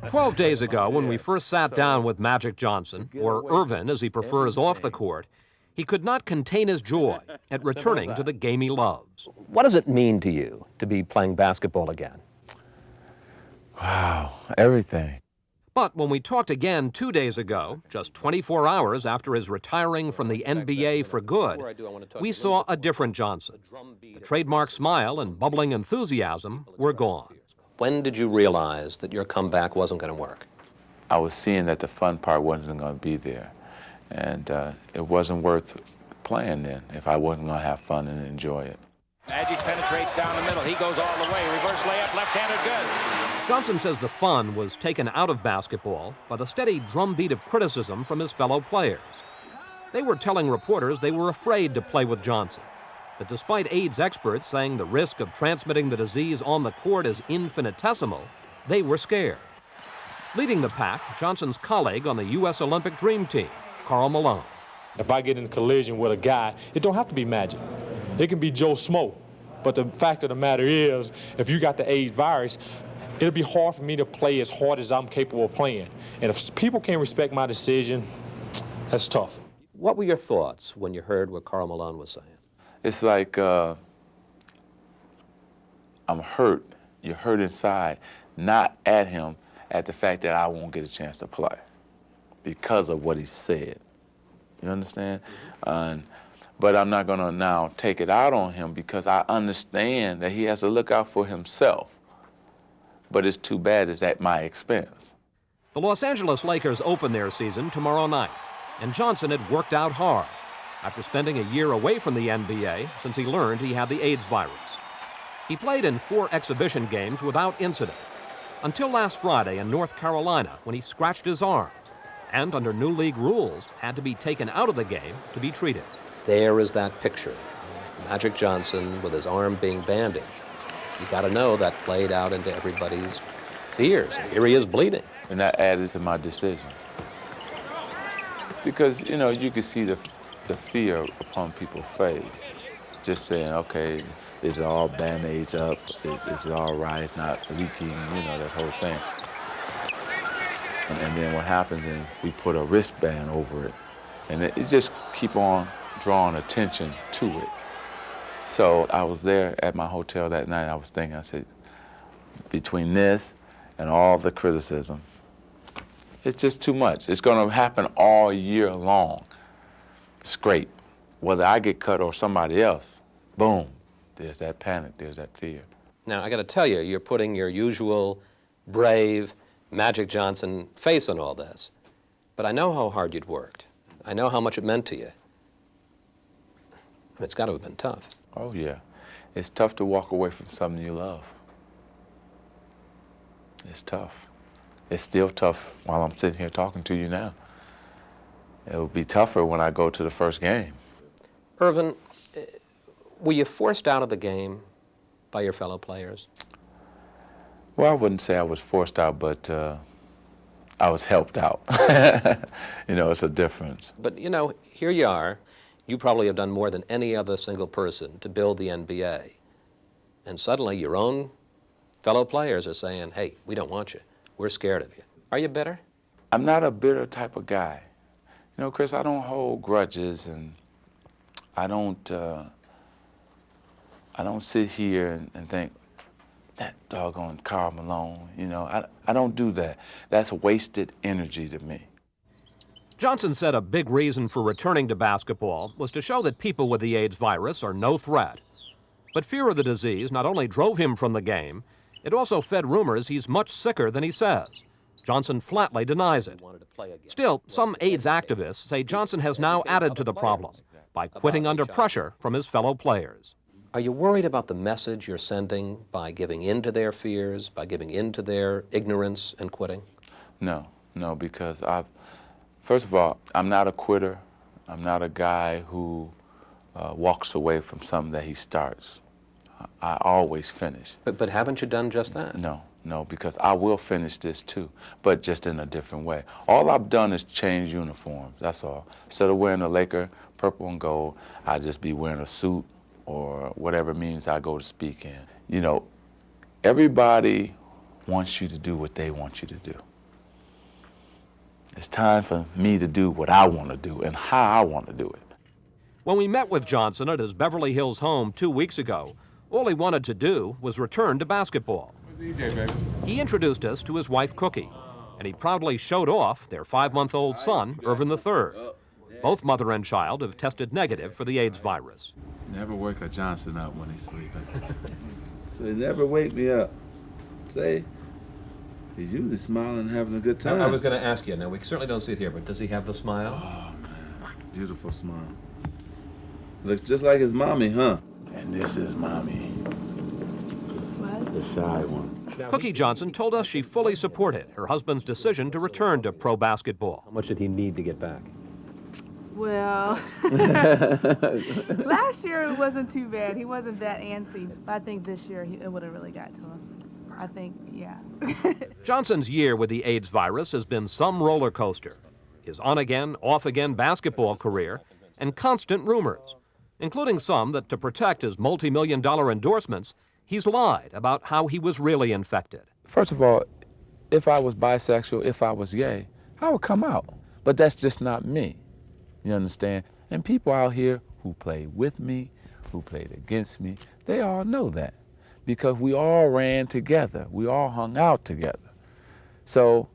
"12 days ago, when we first sat down with Magic Johnson, or Irvin as he prefers off the court, he could not contain his joy at returning to the game he loves." What does it mean to you to be playing basketball again? Wow, everything. But when we talked again 2 days ago, just 24 hours after his retiring from the NBA for good, we saw a different Johnson. The trademark smile and bubbling enthusiasm were gone. When did you realize that your comeback wasn't going to work? I was seeing that the fun part wasn't going to be there. And it wasn't worth playing then if I wasn't going to have fun and enjoy it. Magic penetrates down the middle. He goes all the way. Reverse layup, left-handed, good. Johnson says the fun was taken out of basketball by the steady drumbeat of criticism from his fellow players. They were telling reporters they were afraid to play with Johnson, that despite AIDS experts saying the risk of transmitting the disease on the court is infinitesimal, they were scared. Leading the pack, Johnson's colleague on the U.S. Olympic Dream Team, Karl Malone. If I get in a collision with a guy, it don't have to be Magic. It can be Joe Smo. But the fact of the matter is, if you got the AIDS virus, it'll be hard for me to play as hard as I'm capable of playing. And if people can't respect my decision, that's tough. What were your thoughts when you heard what Karl Malone was saying? It's like I'm hurt. You're hurt inside, not at him, at the fact that I won't get a chance to play because of what he said. You understand? But I'm not going to now take it out on him because I understand that he has to look out for himself. But it's too bad it's at my expense. The Los Angeles Lakers open their season tomorrow night, and Johnson had worked out hard after spending a year away from the NBA since he learned he had the AIDS virus. He played in 4 exhibition games without incident, until last Friday in North Carolina when he scratched his arm, and under new league rules had to be taken out of the game to be treated. There is that picture of Magic Johnson with his arm being bandaged. You got to know that played out into everybody's fears. And here he is bleeding. And that added to my decision. Because, you know, you could see the fear upon people's face. Just saying, okay, is it all band-aids up? Is it all right? It's not leaking, you know, that whole thing. And then what happens is we put a wristband over it. And it just keep on drawing attention to it. So I was there at my hotel that night. I was thinking, I said, between this and all the criticism, it's just too much. It's going to happen all year long. It's great. Whether I get cut or somebody else, boom, there's that panic, there's that fear. Now, I got to tell you, you're putting your usual brave Magic Johnson face on all this. But I know how hard you'd worked. I know how much it meant to you. It's got to have been tough. Oh, yeah. It's tough to walk away from something you love. It's tough. It's still tough while I'm sitting here talking to you now. It will be tougher when I go to the first game. Irvin, were you forced out of the game by your fellow players? Well, I wouldn't say I was forced out, but I was helped out. You know, it's a difference. But, you know, here you are. You probably have done more than any other single person to build the NBA. And suddenly your own fellow players are saying, hey, we don't want you. We're scared of you. Are you bitter? I'm not a bitter type of guy. You know, Chris, I don't hold grudges, and I don't sit here and think, that doggone Karl Malone, you know, I don't do that. That's wasted energy to me. Johnson said a big reason for returning to basketball was to show that people with the AIDS virus are no threat. But fear of the disease not only drove him from the game, it also fed rumors he's much sicker than he says. Johnson flatly denies it. Still, some AIDS activists say Johnson has now added to the problem by quitting under pressure from his fellow players. Are you worried about the message you're sending by giving in to their fears, by giving in to their ignorance and quitting? No, because first of all, I'm not a quitter. I'm not a guy who walks away from something that he starts. I always finish. But haven't you done just that? No, because I will finish this too, but just in a different way. All I've done is change uniforms, that's all. Instead of wearing a Laker purple and gold, I'll just be wearing a suit or whatever means I go to speak in. You know, everybody wants you to do what they want you to do. It's time for me to do what I want to do and how I want to do it. When we met with Johnson at his Beverly Hills home 2 weeks ago, all he wanted to do was return to basketball. EJ, baby. He introduced us to his wife, Cookie, and he proudly showed off their 5-month-old son, Irvin III. Both mother and child have tested negative for the AIDS virus. Never wake a Johnson up when he's sleeping. So he never wake me up. Say, he's usually smiling and having a good time. I was going to ask you. Now, we certainly don't see it here, but does he have the smile? Oh, man. Beautiful smile. Looks just like his mommy, huh? And this is mommy. What? The shy one. Cookie Johnson told us she fully supported her husband's decision to return to pro basketball. How much did he need to get back? Well, last year it wasn't too bad. He wasn't that antsy. But I think this year it would have really got to him. I think, yeah. Johnson's year with the AIDS virus has been some roller coaster. His on-again, off-again basketball career and constant rumors, including some that to protect his multi-million-dollar endorsements, he's lied about how he was really infected. First of all, if I was bisexual, if I was gay, I would come out. But that's just not me. You understand? And people out here who played with me, who played against me, they all know that because we all ran together. We all hung out together. So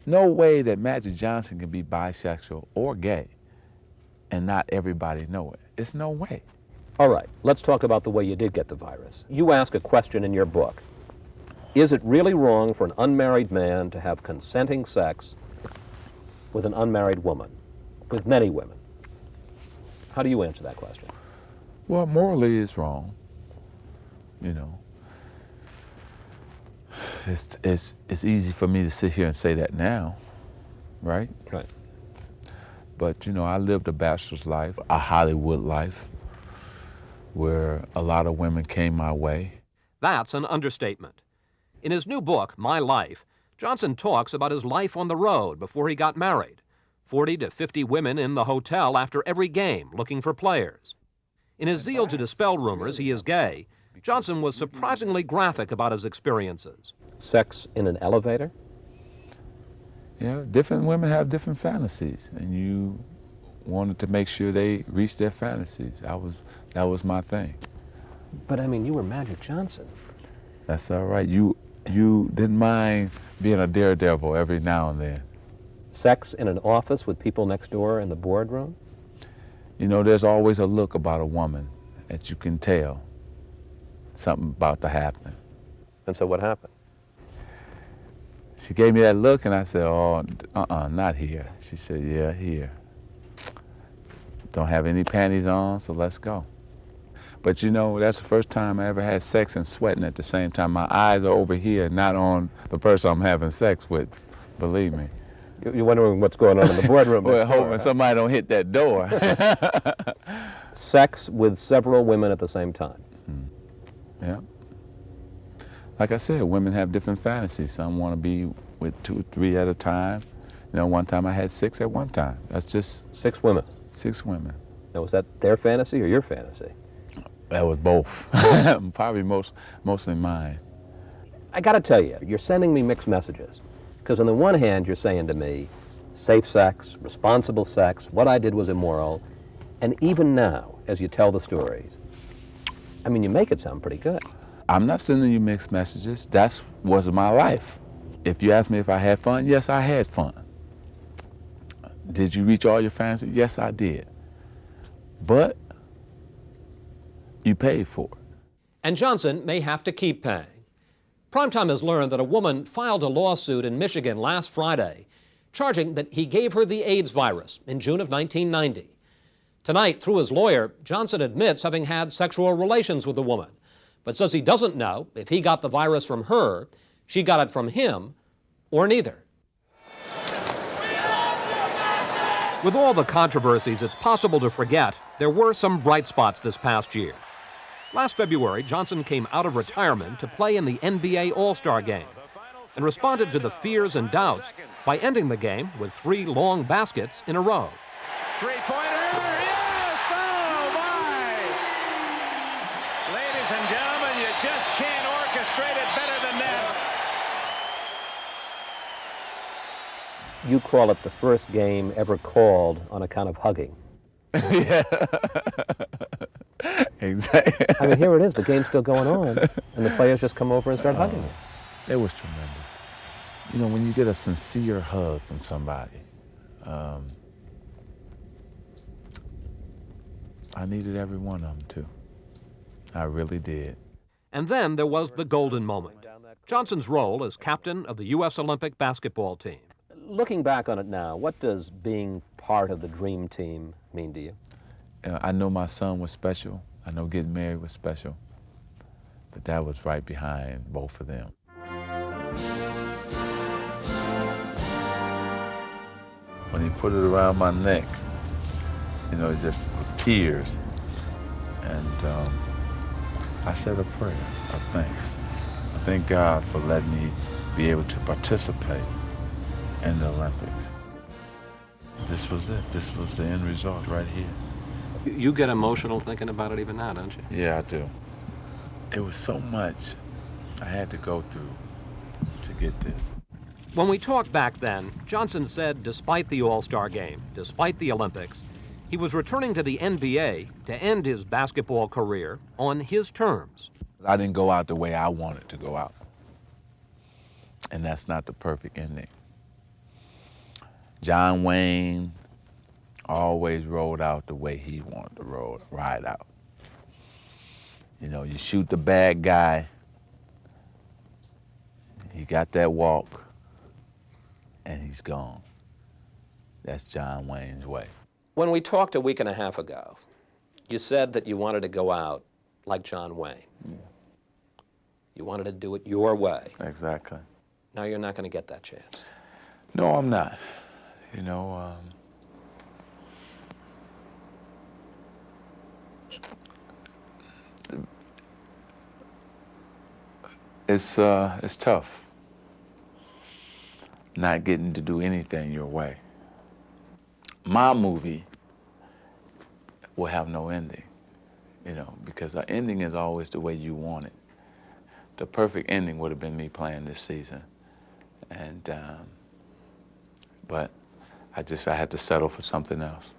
no way that Magic Johnson can be bisexual or gay and not everybody know it. It's no way. All right, let's talk about the way you did get the virus. You ask a question in your book. Is it really wrong for an unmarried man to have consenting sex with an unmarried woman, with many women? How do you answer that question? Well, morally it's wrong. You know, it's easy for me to sit here and say that now, right? Right. But you know, I lived a bachelor's life, a Hollywood life, where a lot of women came my way. That's an understatement. In his new book, My Life, Johnson talks about his life on the road before he got married. 40 to 50 women in the hotel after every game looking for players. In his zeal to dispel rumors he is gay, Johnson was surprisingly graphic about his experiences. Sex in an elevator? Yeah, different women have different fantasies, and you wanted to make sure they reached their fantasies. That was my thing. But I mean, you were Magic Johnson. That's all right. You didn't mind being a daredevil every now and then. Sex in an office with people next door in the boardroom? You know, there's always a look about a woman that you can tell something about to happen. And so what happened? She gave me that look and I said, oh, not here. She said, yeah, here. Don't have any panties on, so let's go. But you know, that's the first time I ever had sex and sweating at the same time. My eyes are over here, not on the person I'm having sex with, believe me. You're wondering what's going on in the boardroom. Well, hoping somebody don't hit that door. Sex with several women at the same time. Yeah. Like I said, women have different fantasies. Some want to be with 2 or 3 at a time. You know, one time I had 6 at one time. That's just 6 women. 6 women. Now, was that their fantasy or your fantasy? That was both. Probably mostly mine. I got to tell you, you're sending me mixed messages. Because on the one hand, you're saying to me, safe sex, responsible sex, what I did was immoral. And even now, as you tell the stories, I mean, you make it sound pretty good. I'm not sending you mixed messages. That was my life. If you ask me if I had fun, yes, I had fun. Did you reach all your fantasies? Yes, I did. But you paid for it. And Johnson may have to keep paying. Primetime has learned that a woman filed a lawsuit in Michigan last Friday, charging that he gave her the AIDS virus in June of 1990. Tonight, through his lawyer, Johnson admits having had sexual relations with the woman, but says he doesn't know if he got the virus from her, she got it from him, or neither. With all the controversies, it's possible to forget there were some bright spots this past year. Last February, Johnson came out of retirement to play in the NBA All-Star Game and responded to the fears and doubts by ending the game with 3 long baskets in a row. Three-pointer, yes! Oh, my! Ladies and gentlemen, you just can't orchestrate it better than that. You call it the first game ever called on account of hugging. Yeah. Exactly. I mean, here it is, the game's still going on, and the players just come over and start hugging you. It was tremendous. You know, when you get a sincere hug from somebody, I needed every one of them too. I really did. And then there was the golden moment, Johnson's role as captain of the U.S. Olympic basketball team. Looking back on it now, what does being part of the dream team mean to you? I know my son was special. I know getting married was special. But that was right behind both of them. When he put it around my neck, you know, just with tears. And I said a prayer of thanks. I thank God for letting me be able to participate in the Olympics. This was it. This was the end result right here. You get emotional thinking about it even now, don't you? Yeah, I do. It was so much I had to go through to get this. When we talked back then, Johnson said despite the All-Star game, despite the Olympics, he was returning to the NBA to end his basketball career on his terms. I didn't go out the way I wanted to go out. And that's not the perfect ending. John Wayne always rode out the way he wanted to ride out. You know, you shoot the bad guy, he got that walk, and he's gone. That's John Wayne's way. When we talked a week and a half ago, you said that you wanted to go out like John Wayne. Yeah. You wanted to do it your way. Exactly. Now you're not going to get that chance. No, I'm not. You know, it's tough not getting to do anything your way. My movie will have no ending, you know, because the ending is always the way you want it. The perfect ending would have been me playing this season, and but I had to settle for something else.